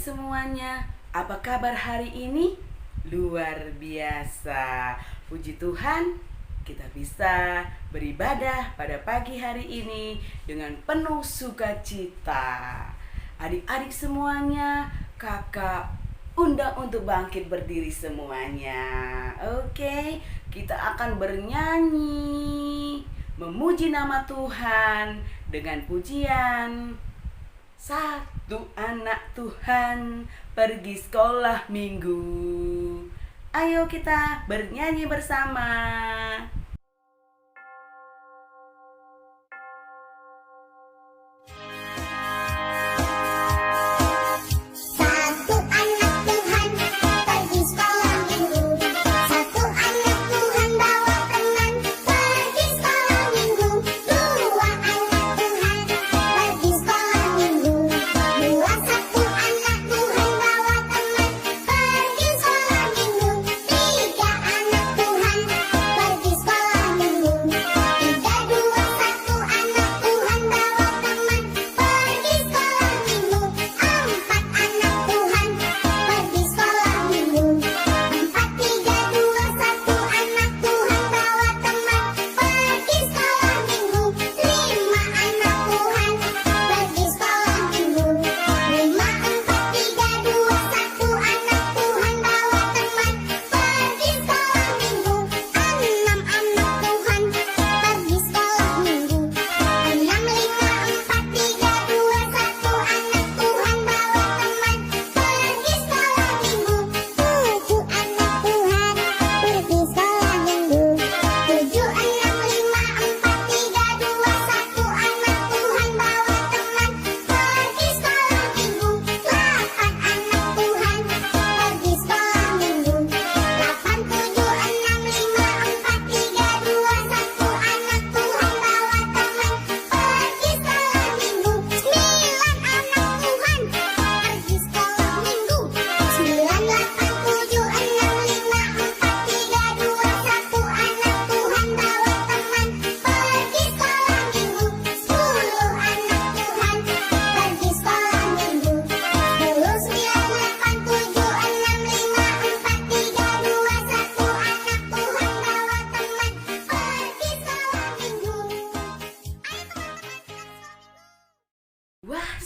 semuanya, apa kabar hari ini? Luar biasa. Puji Tuhan, kita bisa beribadah pada pagi hari ini dengan penuh sukacita. Adik-adik semuanya, kakak undang untuk bangkit berdiri semuanya. Oke, kita akan bernyanyi memuji nama Tuhan dengan pujian. Satu anak Tuhan pergi sekolah minggu. Ayo kita bernyanyi bersama.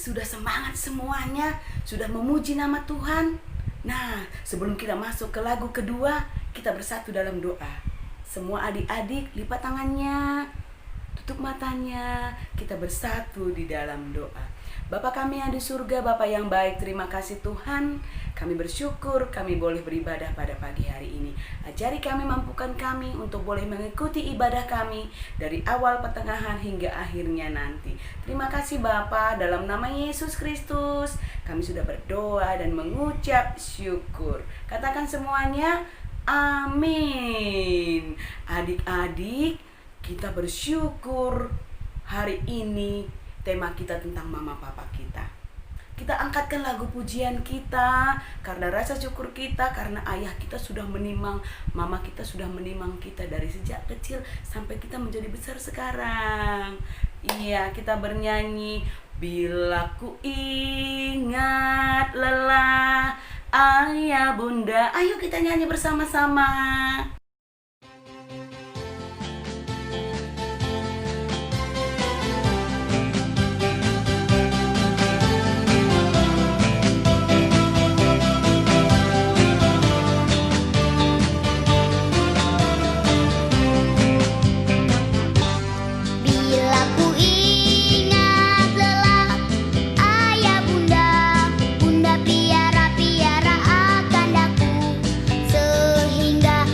Sudah semangat semuanya, sudah memuji nama Tuhan. Nah, sebelum kita masuk ke lagu kedua, kita bersatu dalam doa. Semua adik-adik lipat tangannya, tutup matanya, kita bersatu di dalam doa. Bapa kami yang di surga, Bapa yang baik, terima kasih Tuhan. Kami bersyukur kami boleh beribadah pada pagi hari ini. Ajari kami, mampukan kami untuk boleh mengikuti ibadah kami dari awal, pertengahan hingga akhirnya nanti. Terima kasih Bapa, dalam nama Yesus Kristus kami sudah berdoa dan mengucap syukur. Katakan semuanya, amin. Adik-adik, kita bersyukur hari ini tema kita tentang mama papa kita. Kita angkatkan lagu pujian kita karena rasa syukur kita, karena ayah kita sudah menimang, mama kita sudah menimang kita dari sejak kecil sampai kita menjadi besar sekarang. Iya, kita bernyanyi, bila ku ingat lelah ayah bunda. Ayo kita nyanyi bersama-sama. Bunda piara-piara akan daku, sehingga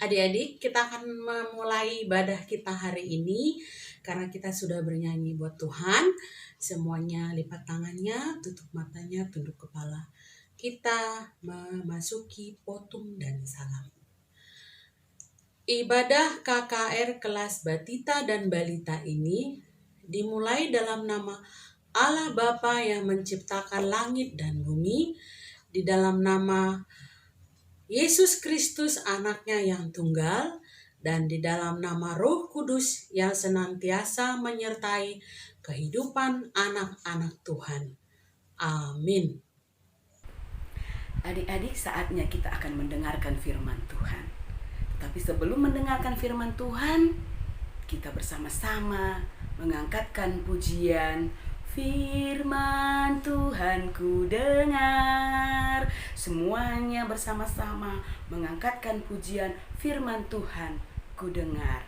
Adik-adik, kita akan memulai ibadah kita hari ini karena kita sudah bernyanyi buat Tuhan. Semuanya lipat tangannya, tutup matanya, tunduk kepala. Kita memasuki potum dan salam. Ibadah KKR kelas Batita dan Balita ini dimulai dalam nama Allah Bapa yang menciptakan langit dan bumi, di dalam nama Yesus Kristus anaknya yang tunggal, dan di dalam nama Roh Kudus yang senantiasa menyertai kehidupan anak-anak Tuhan. Amin. Adik-adik, saatnya kita akan mendengarkan firman Tuhan. Tapi sebelum mendengarkan firman Tuhan, kita bersama-sama mengangkatkan pujian. Firman Tuhan ku dengar. Semuanya bersama-sama mengangkatkan pujian firman Tuhan ku dengar.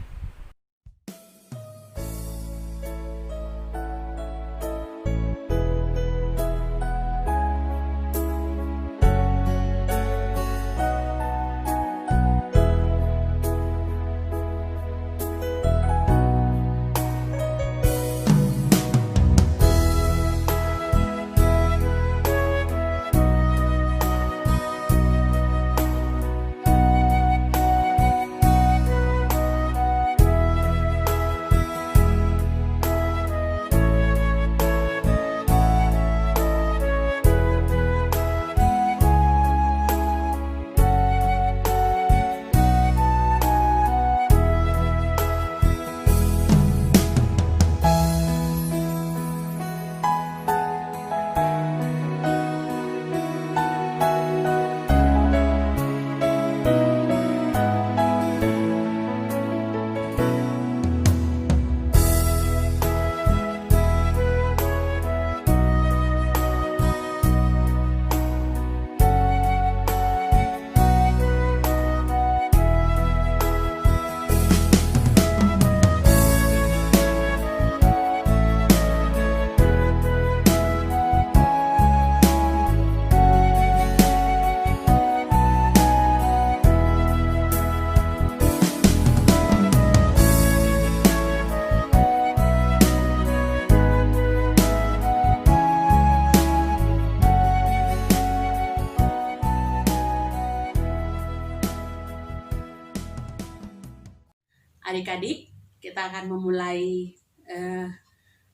Adik-adik, kita akan memulai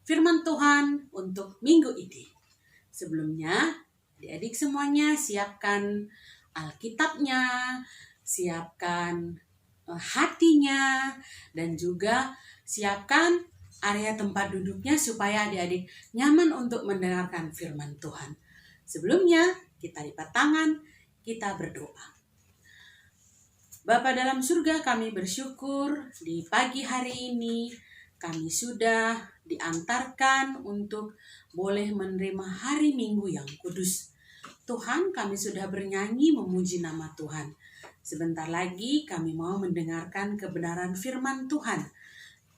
firman Tuhan untuk minggu ini. Sebelumnya, adik-adik semuanya siapkan Alkitabnya, siapkan hatinya, dan juga siapkan area tempat duduknya supaya adik-adik nyaman untuk mendengarkan firman Tuhan. Sebelumnya, kita lipat tangan, kita berdoa. Bapa dalam surga, kami bersyukur di pagi hari ini kami sudah diantarkan untuk boleh menerima hari Minggu yang kudus. Tuhan, kami sudah bernyanyi memuji nama Tuhan. Sebentar lagi kami mau mendengarkan kebenaran firman Tuhan.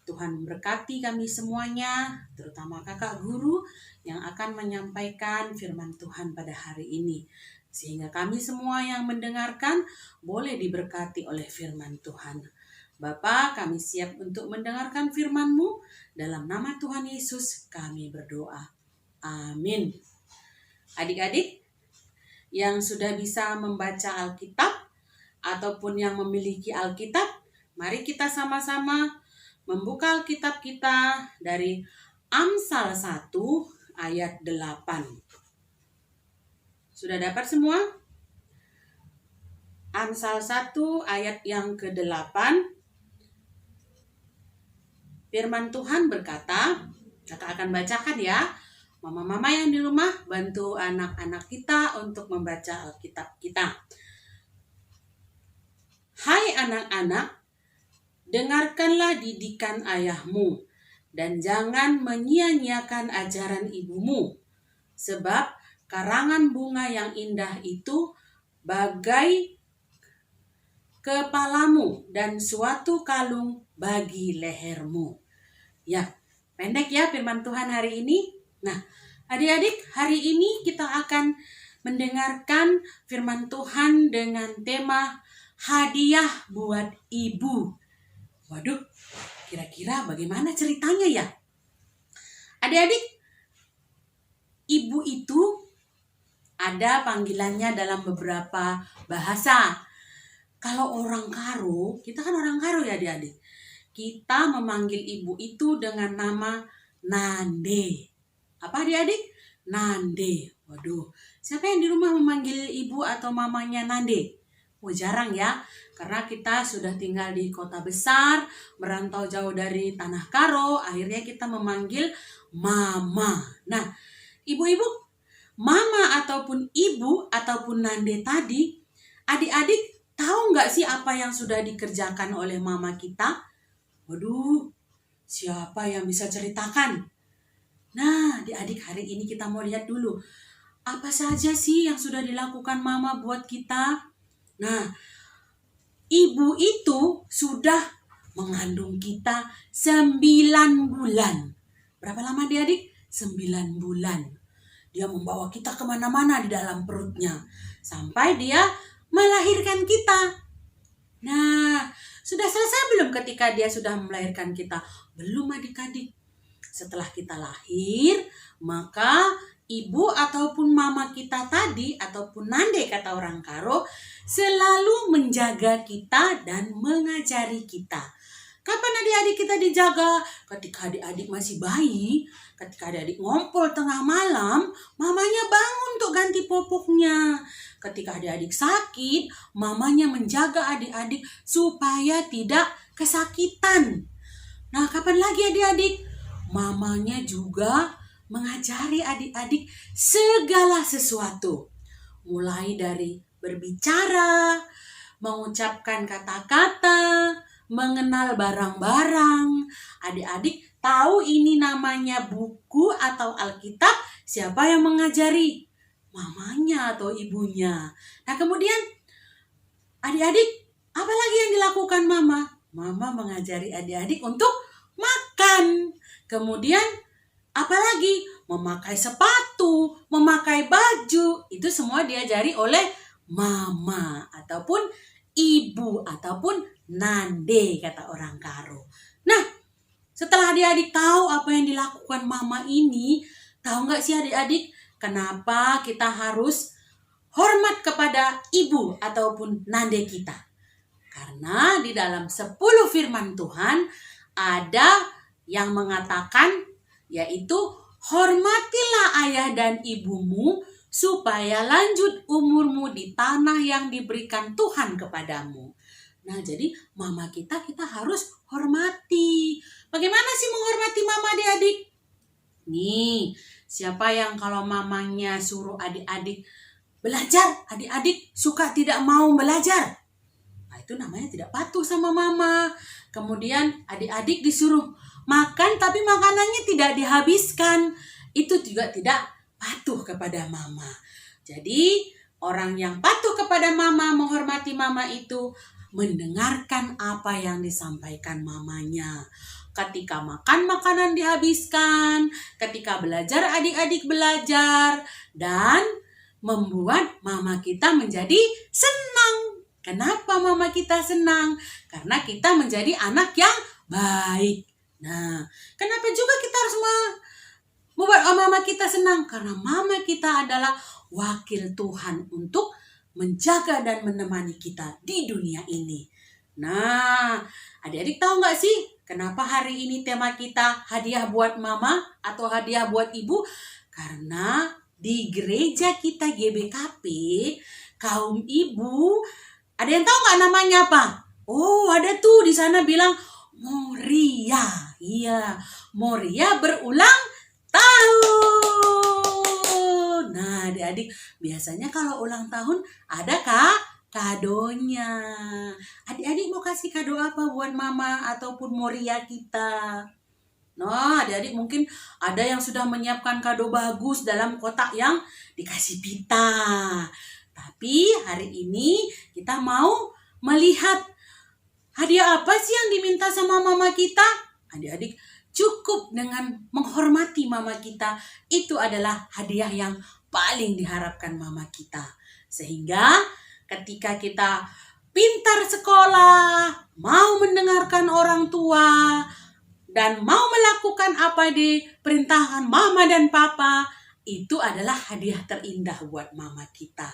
Tuhan memberkati kami semuanya, terutama kakak guru yang akan menyampaikan firman Tuhan pada hari ini. Sehingga kami semua yang mendengarkan boleh diberkati oleh firman Tuhan. Bapa, kami siap untuk mendengarkan firman-Mu. Dalam nama Tuhan Yesus kami berdoa. Amin. Adik-adik yang sudah bisa membaca Alkitab ataupun yang memiliki Alkitab, mari kita sama-sama membuka Alkitab kita dari Amsal 1 ayat 8. Sudah dapat semua? Amsal 1 ayat yang ke-8. Firman Tuhan berkata, kakak akan bacakan ya. Mama-mama yang di rumah, bantu anak-anak kita untuk membaca Alkitab kita. Hai anak-anak, dengarkanlah didikan ayahmu, dan jangan menyia-nyiakan ajaran ibumu. Sebab karangan bunga yang indah itu bagai kepalamu dan suatu kalung bagi lehermu. Ya, pendek ya firman Tuhan hari ini. Nah, adik-adik, hari ini kita akan mendengarkan firman Tuhan dengan tema hadiah buat ibu. Waduh, kira-kira bagaimana ceritanya ya? Adik-adik, ibu itu ada panggilannya dalam beberapa bahasa. Kalau orang Karo, kita kan orang Karo ya adik-adik. Kita memanggil ibu itu dengan nama Nande. Apa adik-adik? Nande. Waduh, siapa yang di rumah memanggil ibu atau mamanya Nande? Oh, jarang ya, karena kita sudah tinggal di kota besar, merantau jauh dari tanah Karo, akhirnya kita memanggil mama. Nah, ibu-ibu, mama ataupun ibu ataupun Nande tadi, adik-adik tahu nggak sih apa yang sudah dikerjakan oleh mama kita? Waduh, siapa yang bisa ceritakan? Nah, adik-adik, hari ini kita mau lihat dulu, apa saja sih yang sudah dilakukan mama buat kita? Nah, ibu itu sudah mengandung kita 9 bulan. Berapa lama adik-adik? 9 bulan. Dia membawa kita kemana-mana di dalam perutnya. Sampai dia melahirkan kita. Nah, sudah selesai belum ketika dia sudah melahirkan kita? Belum adik-adik. Setelah kita lahir, maka ibu ataupun mama kita tadi, ataupun Nande kata orang Karo, selalu menjaga kita dan mengajari kita. Kapan adik-adik kita dijaga? Ketika adik-adik masih bayi, ketika adik-adik ngompol tengah malam, mamanya bangun untuk ganti popoknya. Ketika adik-adik sakit, mamanya menjaga adik-adik supaya tidak kesakitan. Nah, kapan lagi adik-adik? Mamanya juga mengajari adik-adik segala sesuatu. Mulai dari berbicara, mengucapkan kata-kata, mengenal barang-barang. Adik-adik tahu ini namanya buku atau Alkitab, siapa yang mengajari? Mamanya atau ibunya. Nah, kemudian adik-adik, apa lagi yang dilakukan mama? Mama mengajari adik-adik untuk makan. Kemudian apalagi? Memakai sepatu, memakai baju. Itu semua diajari oleh mama ataupun ibu ataupun Nande kata orang Karo. Nah, setelah adik-adik tahu apa yang dilakukan mama ini, tahu nggak sih adik-adik kenapa kita harus hormat kepada ibu ataupun Nande kita? Karena di dalam 10 firman Tuhan ada yang mengatakan, yaitu hormatilah ayah dan ibumu supaya lanjut umurmu di tanah yang diberikan Tuhan kepadamu. Nah, jadi mama kita harus hormati. Bagaimana sih menghormati mama adik-adik? Nih, siapa yang kalau mamanya suruh adik-adik belajar, adik-adik suka tidak mau belajar? Nah, itu namanya tidak patuh sama mama. Kemudian adik-adik disuruh makan tapi makanannya tidak dihabiskan. Itu juga tidak patuh kepada mama. Jadi orang yang patuh kepada mama, menghormati mama itu mendengarkan apa yang disampaikan mamanya. Ketika makan, makanan dihabiskan. Ketika belajar, adik-adik belajar. Dan membuat mama kita menjadi senang. Kenapa mama kita senang? Karena kita menjadi anak yang baik. Nah, kenapa juga kita harus membuat mama kita senang? Karena mama kita adalah wakil Tuhan untuk menjaga dan menemani kita di dunia ini. Nah, adik-adik tahu nggak sih kenapa hari ini tema kita hadiah buat mama atau hadiah buat ibu? Karena di gereja kita GBKP, kaum ibu, ada yang tahu nggak namanya apa? Oh, ada tuh di sana bilang Moria. Iya, Moria berulang tahun. Nah, adik-adik, biasanya kalau ulang tahun ada kadonya. Adik-adik mau kasih kado apa buat mama ataupun Moria kita? Nah, adik-adik mungkin ada yang sudah menyiapkan kado bagus dalam kotak yang dikasih pita. Tapi hari ini kita mau melihat hadiah apa sih yang diminta sama mama kita? Adik-adik, cukup dengan menghormati mama kita. Itu adalah hadiah yang paling diharapkan mama kita. Sehingga ketika kita pintar sekolah, mau mendengarkan orang tua, dan mau melakukan apa diperintahkan mama dan papa, itu adalah hadiah terindah buat mama kita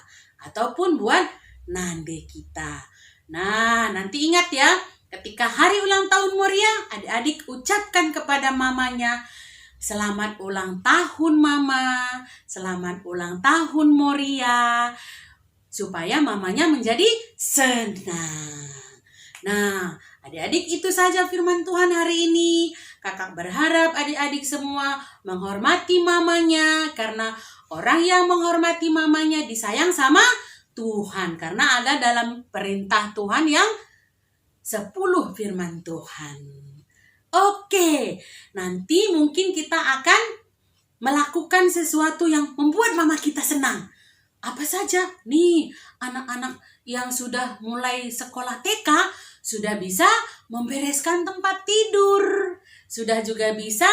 ataupun buat nande kita. Nah, nanti ingat ya, ketika hari ulang tahun Moria, adik-adik ucapkan kepada mamanya, selamat ulang tahun mama, selamat ulang tahun Moria, supaya mamanya menjadi senang. Nah, adik-adik, itu saja firman Tuhan hari ini. Kakak berharap adik-adik semua menghormati mamanya, karena orang yang menghormati mamanya disayang sama Tuhan, karena ada dalam perintah Tuhan yang 10 firman Tuhan. Oke, nanti mungkin kita akan melakukan sesuatu yang membuat mama kita senang. Apa saja? Nih, anak-anak yang sudah mulai sekolah TK sudah bisa membereskan tempat tidur, sudah juga bisa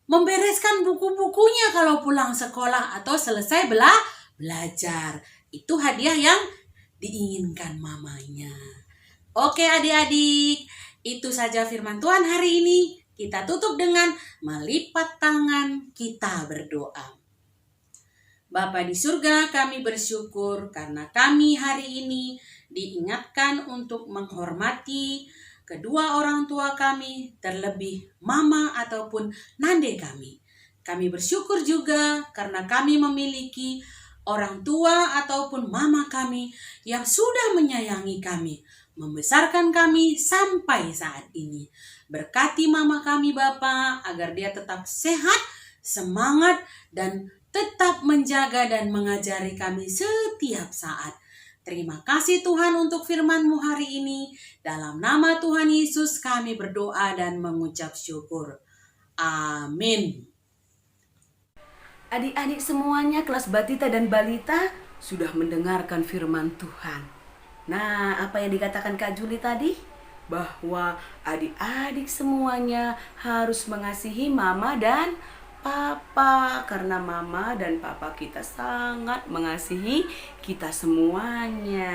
membereskan buku-bukunya kalau pulang sekolah atau selesai belajar. Itu hadiah yang diinginkan mamanya. Oke adik-adik, itu saja firman Tuhan hari ini. Kita tutup dengan melipat tangan, kita berdoa. Bapa di surga, kami bersyukur karena kami hari ini diingatkan untuk menghormati kedua orang tua kami, terlebih mama ataupun nande kami. Kami bersyukur juga karena kami memiliki orang tua ataupun mama kami yang sudah menyayangi kami, membesarkan kami sampai saat ini. Berkati mama kami Bapa, agar dia tetap sehat, semangat, dan tetap menjaga dan mengajari kami setiap saat. Terima kasih Tuhan untuk firman-Mu hari ini. Dalam nama Tuhan Yesus kami berdoa dan mengucap syukur. Amin. Adik-adik semuanya kelas batita dan balita sudah mendengarkan firman Tuhan. Nah, apa yang dikatakan Kak Juli tadi? Bahwa adik-adik semuanya harus mengasihi mama dan papa, karena mama dan papa kita sangat mengasihi kita semuanya.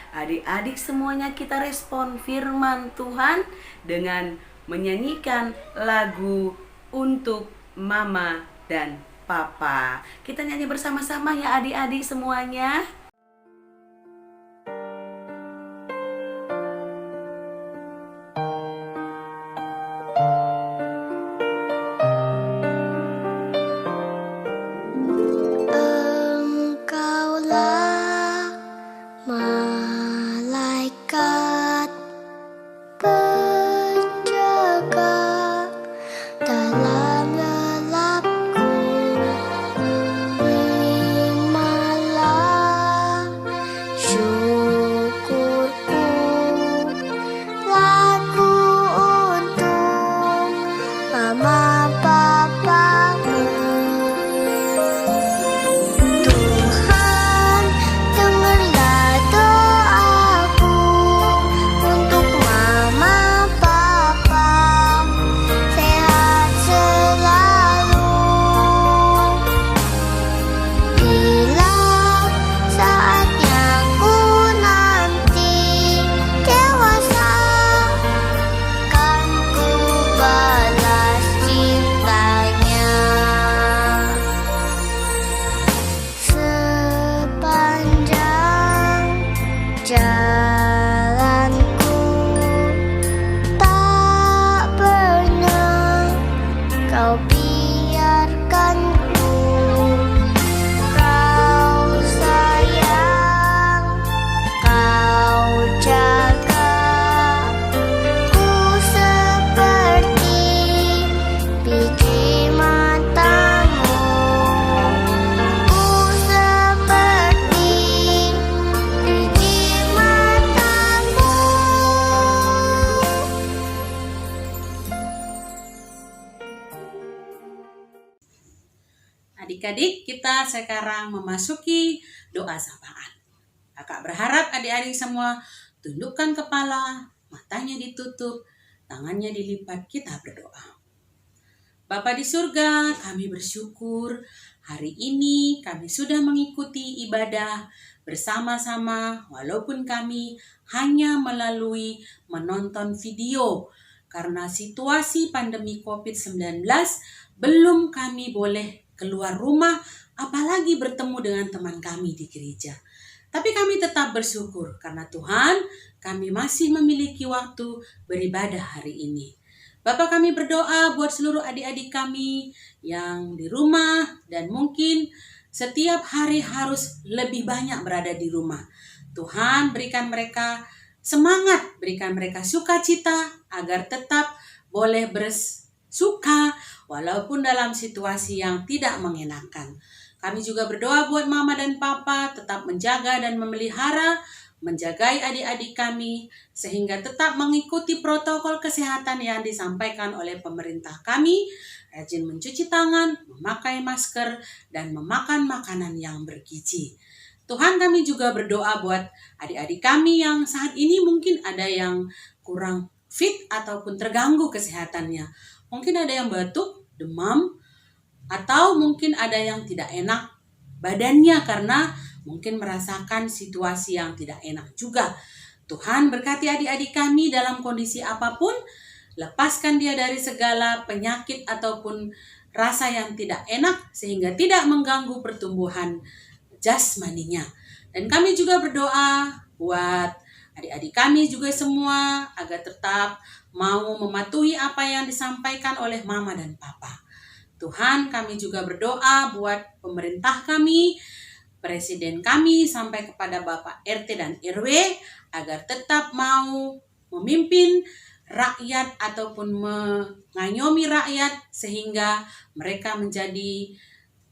Adik-adik semuanya kita respon firman Tuhan dengan menyanyikan lagu untuk mama dan papa. Kita nyanyi bersama-sama ya adik-adik semuanya. Malaikat penjaga dalam lelapku, terimalah syukurku, lagu untuk mama papaku. Tuhan, dengarlah doaku untuk mama papa, sehat selalu. Bila saatnya ku nanti dewasa, kan ku balas cintanya. Sepanjang jalanku tak pernah kau biarkanku. Kau sayang, kau jaga ku seperti biji matamu. Ku seperti biji matamu. Adik-adik, kita sekarang memasuki doa sapaan. Kakak berharap adik-adik semua tundukkan kepala, matanya ditutup, tangannya dilipat, kita berdoa. Bapa di surga, kami bersyukur hari ini kami sudah mengikuti ibadah bersama-sama walaupun kami hanya melalui menonton video karena situasi pandemi COVID-19 belum kami boleh keluar rumah apalagi bertemu dengan teman kami di gereja. Tapi kami tetap bersyukur karena Tuhan kami masih memiliki waktu beribadah hari ini. Bapak, kami berdoa buat seluruh adik-adik kami yang di rumah dan mungkin setiap hari harus lebih banyak berada di rumah. Tuhan berikan mereka semangat, berikan mereka sukacita agar tetap boleh bersuka walaupun dalam situasi yang tidak mengenakan. Kami juga berdoa buat mama dan papa tetap menjaga dan memelihara, menjagai adik-adik kami sehingga tetap mengikuti protokol kesehatan yang disampaikan oleh pemerintah kami, rajin mencuci tangan, memakai masker, dan memakan makanan yang bergizi. Tuhan, kami juga berdoa buat adik-adik kami yang saat ini mungkin ada yang kurang fit ataupun terganggu kesehatannya. Mungkin ada yang batuk, demam, atau mungkin ada yang tidak enak badannya karena mungkin merasakan situasi yang tidak enak juga. Tuhan berkati adik-adik kami dalam kondisi apapun, lepaskan dia dari segala penyakit ataupun rasa yang tidak enak sehingga tidak mengganggu pertumbuhan jasmaninya. Dan kami juga berdoa buat adik-adik kami juga semua agar tetap mau mematuhi apa yang disampaikan oleh mama dan papa. Tuhan, kami juga berdoa buat pemerintah kami, presiden kami, sampai kepada Bapak RT dan RW, agar tetap mau memimpin rakyat ataupun mengayomi rakyat, sehingga mereka menjadi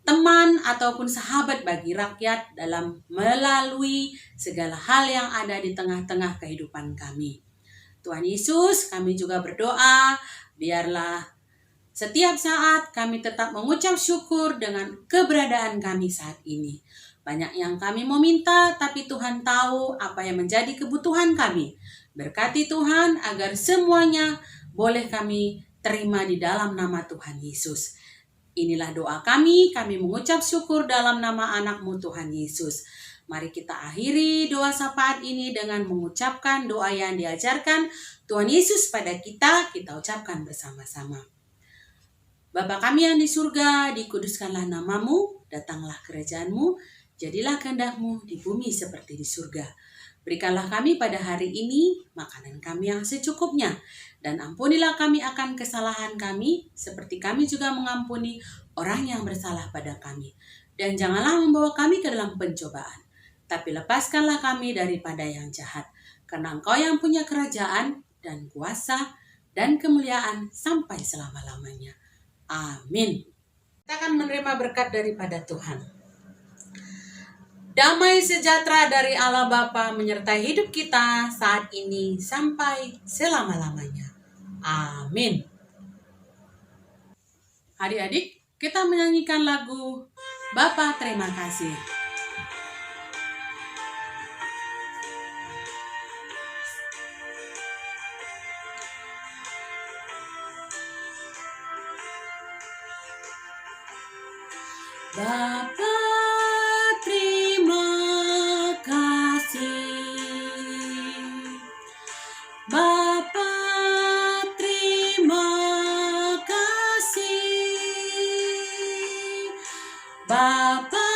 teman ataupun sahabat bagi rakyat dalam melalui segala hal yang ada di tengah-tengah kehidupan kami. Tuhan Yesus, kami juga berdoa, biarlah setiap saat kami tetap mengucap syukur dengan keberadaan kami saat ini. Banyak yang kami mau minta, tapi Tuhan tahu apa yang menjadi kebutuhan kami. Berkati Tuhan agar semuanya boleh kami terima di dalam nama Tuhan Yesus. Inilah doa kami mengucap syukur dalam nama anak-Mu Tuhan Yesus. Mari kita akhiri doa syafaat ini dengan mengucapkan doa yang diajarkan Tuhan Yesus pada kita ucapkan bersama-sama. Bapa kami yang di surga, dikuduskanlah nama-Mu, datanglah kerajaan-Mu, jadilah kehendak-Mu di bumi seperti di surga. Berikanlah kami pada hari ini makanan kami yang secukupnya, dan ampunilah kami akan kesalahan kami, seperti kami juga mengampuni orang yang bersalah pada kami. Dan janganlah membawa kami ke dalam pencobaan, tapi lepaskanlah kami daripada yang jahat, karena Engkau yang punya kerajaan dan kuasa dan kemuliaan sampai selama-lamanya. Amin. Kita akan menerima berkat daripada Tuhan. Damai sejahtera dari Allah Bapa menyertai hidup kita saat ini sampai selama-lamanya. Amin. Adik-adik, kita menyanyikan lagu Bapa Terima Kasih. Bapa terima kasih, Bapa terima kasih, Bapa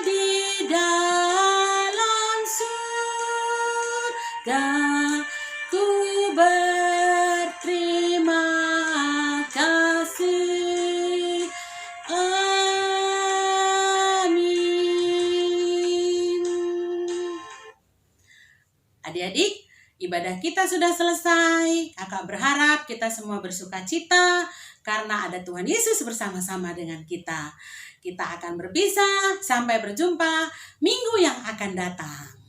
di dalam surga, ku berterima kasih. Adik-adik, ibadah kita sudah selesai. Kakak berharap kita semua bersukacita karena ada Tuhan Yesus bersama-sama dengan kita. Kita akan berpisah, sampai berjumpa minggu yang akan datang.